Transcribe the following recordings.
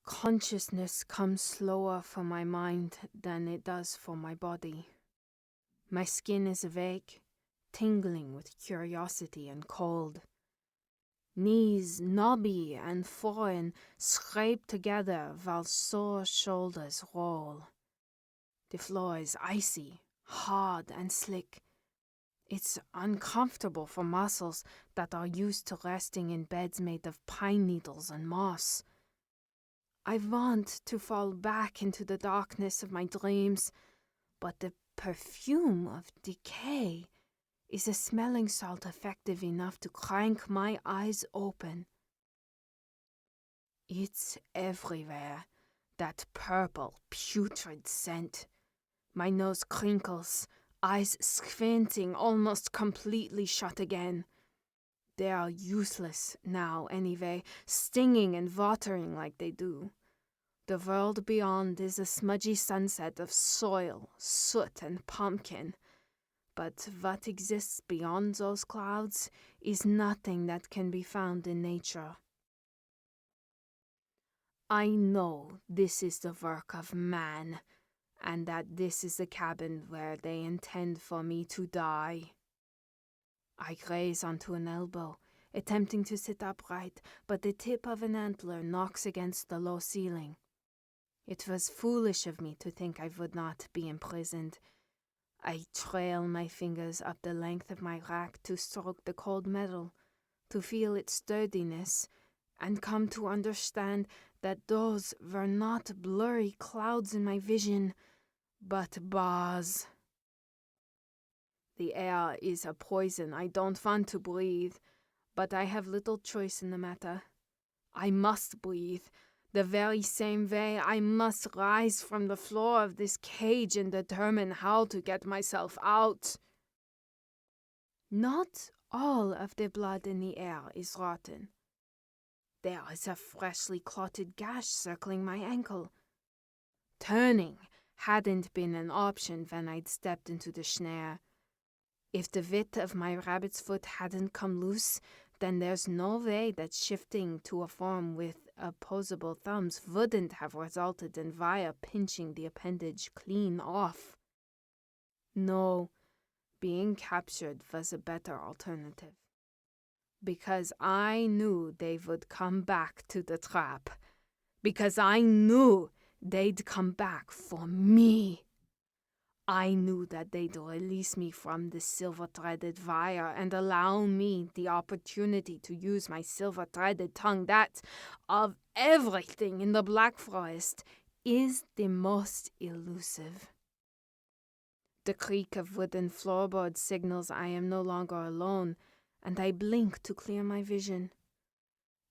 Consciousness comes slower for my mind than it does for my body. My skin is awake, tingling with curiosity and cold. Knees knobby and foreign scrape together while sore shoulders roll. The floor is icy, hard and slick. It's uncomfortable for muscles that are used to resting in beds made of pine needles and moss. I want to fall back into the darkness of my dreams, but the perfume of decay is a smelling salt effective enough to crank my eyes open. It's everywhere, that purple, putrid scent. My nose crinkles, eyes squinting, almost completely shut again. They are useless now, anyway, stinging and watering like they do. The world beyond is a smudgy sunset of soil, soot, and pumpkin. But what exists beyond those clouds is nothing that can be found in nature. I know this is the work of man, and that this is the cabin where they intend for me to die. I graze onto an elbow, attempting to sit upright, but the tip of an antler knocks against the low ceiling. It was foolish of me to think I would not be imprisoned. I trail my fingers up the length of my rack to stroke the cold metal, to feel its sturdiness, and come to understand that those were not blurry clouds in my vision, but bars. The air is a poison I don't want to breathe, but I have little choice in the matter. I must breathe. The very same way I must rise from the floor of this cage and determine how to get myself out. Not all of the blood in the air is rotten. There is a freshly clotted gash circling my ankle. Turning hadn't been an option when I'd stepped into the snare. If the width of my rabbit's foot hadn't come loose, then there's no way that shifting to a form with opposable thumbs wouldn't have resulted in Via pinching the appendage clean off. No, being captured was a better alternative. Because I knew they would come back to the trap. Because I knew they'd come back for me. I knew that they'd release me from the silver-threaded wire and allow me the opportunity to use my silver-threaded tongue that, of everything in the Black Forest, is the most elusive. The creak of wooden floorboards signals I am no longer alone, and I blink to clear my vision.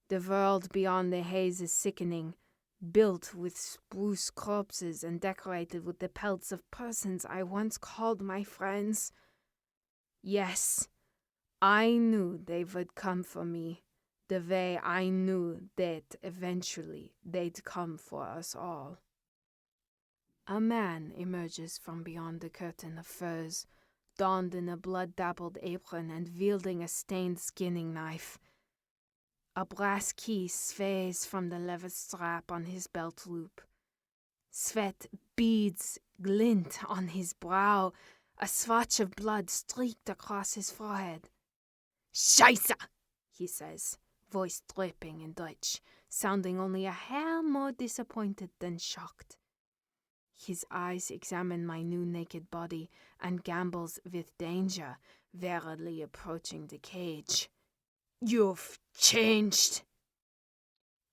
The world beyond the haze is sickening, built with spruce corpses and decorated with the pelts of persons I once called my friends. Yes, I knew they would come for me, the way I knew that eventually they'd come for us all. A man emerges from beyond the curtain of furs, donned in a blood-dappled apron and wielding a stained skinning knife. A brass key sways from the leather strap on his belt loop. Sweat beads glint on his brow, a swatch of blood streaked across his forehead. "Scheiße!" he says, voice dripping in Dutch, sounding only a hair more disappointed than shocked. His eyes examine my new naked body and gambles with danger, warily approaching the cage. "You've changed."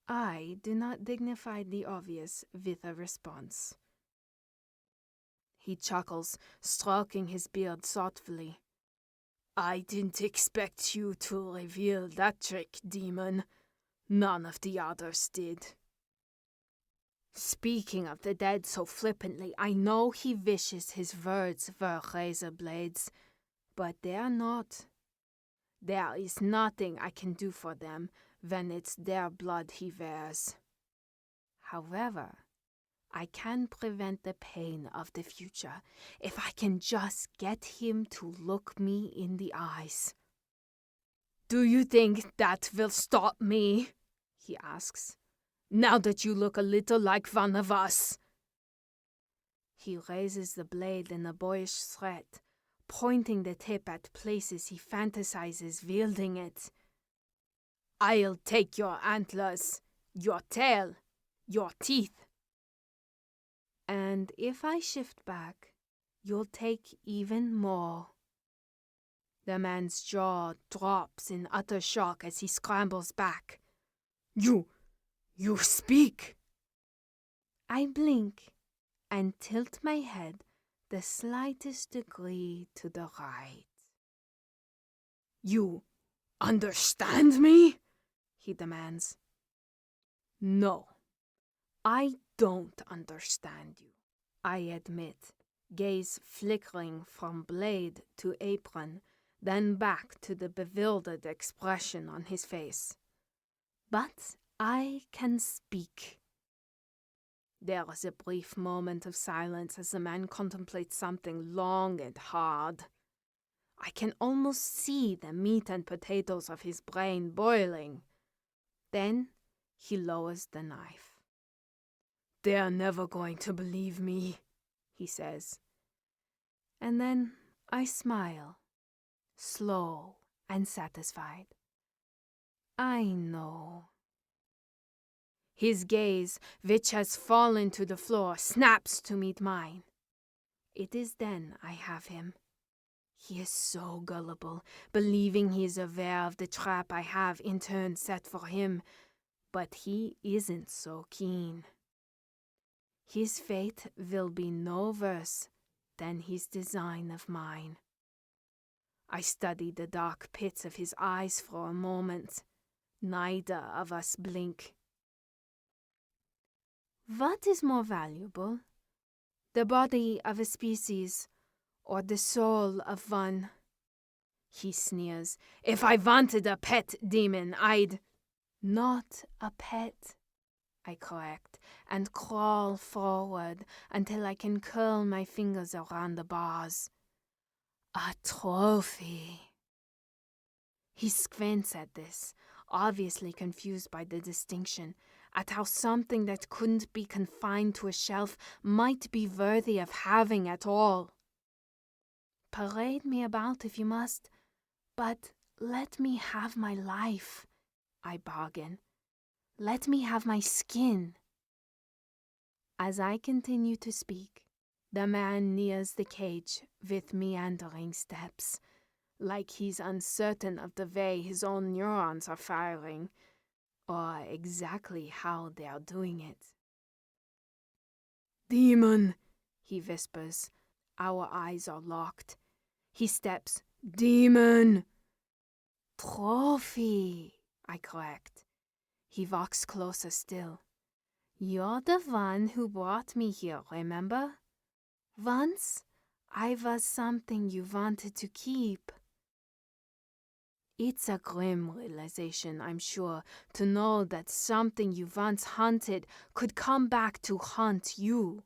I do not dignify the obvious with a response. He chuckles, stroking his beard thoughtfully. "I didn't expect you to reveal that trick, demon. None of the others did." Speaking of the dead so flippantly, I know he wishes his words were razor blades, but they're not. There is nothing I can do for them when it's their blood he wears. However, I can prevent the pain of the future if I can just get him to look me in the eyes. "Do you think that will stop me?" he asks, now that you look a little like one of us. He raises the blade in a boyish threat, pointing the tip at places he fantasizes wielding it. I'll take your antlers, your tail, your teeth. And if I shift back, you'll take even more. The man's jaw drops in utter shock as he scrambles back. You speak! I blink and tilt my head the slightest degree to the right. You understand me? He demands. No, I don't understand you, I admit, gaze flickering from blade to apron, then back to the bewildered expression on his face. But I can speak. There is a brief moment of silence as the man contemplates something long and hard. I can almost see the meat and potatoes of his brain boiling. Then he lowers the knife. They're never going to believe me, he says. And then I smile, slow and satisfied. I know. His gaze, which has fallen to the floor, snaps to meet mine. It is then I have him. He is so gullible, believing he is aware of the trap I have in turn set for him, but he isn't so keen. His fate will be no worse than his design of mine. I study the dark pits of his eyes for a moment. Neither of us blink. What is more valuable, the body of a species or the soul of one? He sneers. If I wanted a pet demon, I'd... Not a pet, I correct, and crawl forward until I can curl my fingers around the bars. A trophy. He squints at this, obviously confused by the distinction, at how something that couldn't be confined to a shelf might be worthy of having at all. Parade me about if you must, but let me have my life, I bargain. Let me have my skin. As I continue to speak, the man nears the cage with meandering steps, like he's uncertain of the way his own neurons are firing, or exactly how they are doing it. Demon, he whispers. Our eyes are locked. He steps. Demon! Trophy, I correct. He walks closer still. You're the one who brought me here, remember? Once, I was something you wanted to keep. It's a grim realization, I'm sure, to know that something you once hunted could come back to haunt you.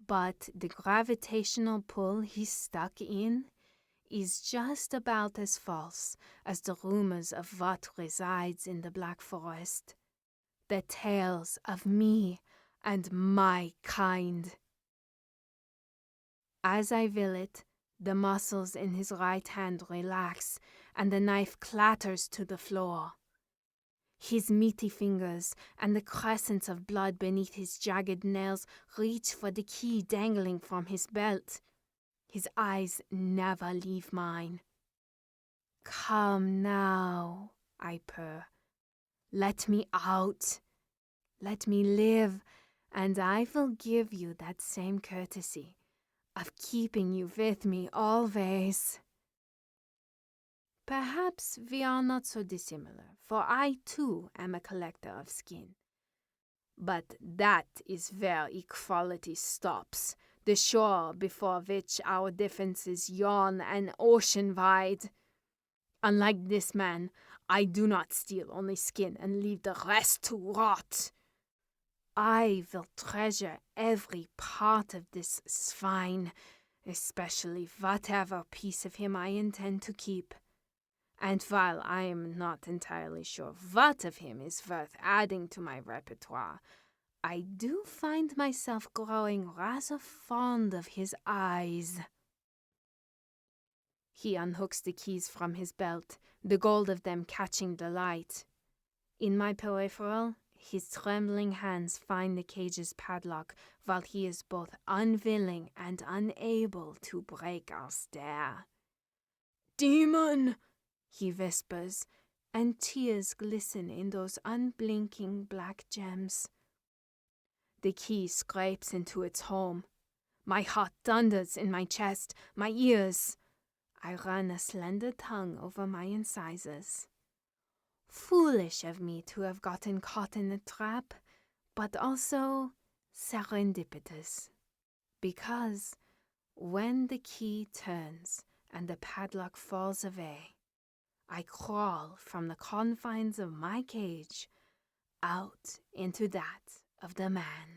But the gravitational pull he's stuck in is just about as false as the rumors of what resides in the Black Forest. The tales of me and my kind. As I will it, the muscles in his right hand relax, and the knife clatters to the floor. His meaty fingers and the crescents of blood beneath his jagged nails reach for the key dangling from his belt. His eyes never leave mine. Come now, I purr. Let me out. Let me live, and I will give you that same courtesy of keeping you with me always. Perhaps we are not so dissimilar, for I too am a collector of skin. But that is where equality stops, the shore before which our differences yawn an ocean wide. Unlike this man, I do not steal only skin and leave the rest to rot. I will treasure every part of this swine, especially whatever piece of him I intend to keep. And while I am not entirely sure what of him is worth adding to my repertoire, I do find myself growing rather fond of his eyes. He unhooks the keys from his belt, the gold of them catching the light. In my peripheral, his trembling hands find the cage's padlock, while he is both unwilling and unable to break our stare. "Demon!" he whispers, and tears glisten in those unblinking black gems. The key scrapes into its home. My heart thunders in my chest, my ears. I run a slender tongue over my incisors. Foolish of me to have gotten caught in a trap, but also serendipitous. Because when the key turns and the padlock falls away, I crawl from the confines of my cage out into that of the man.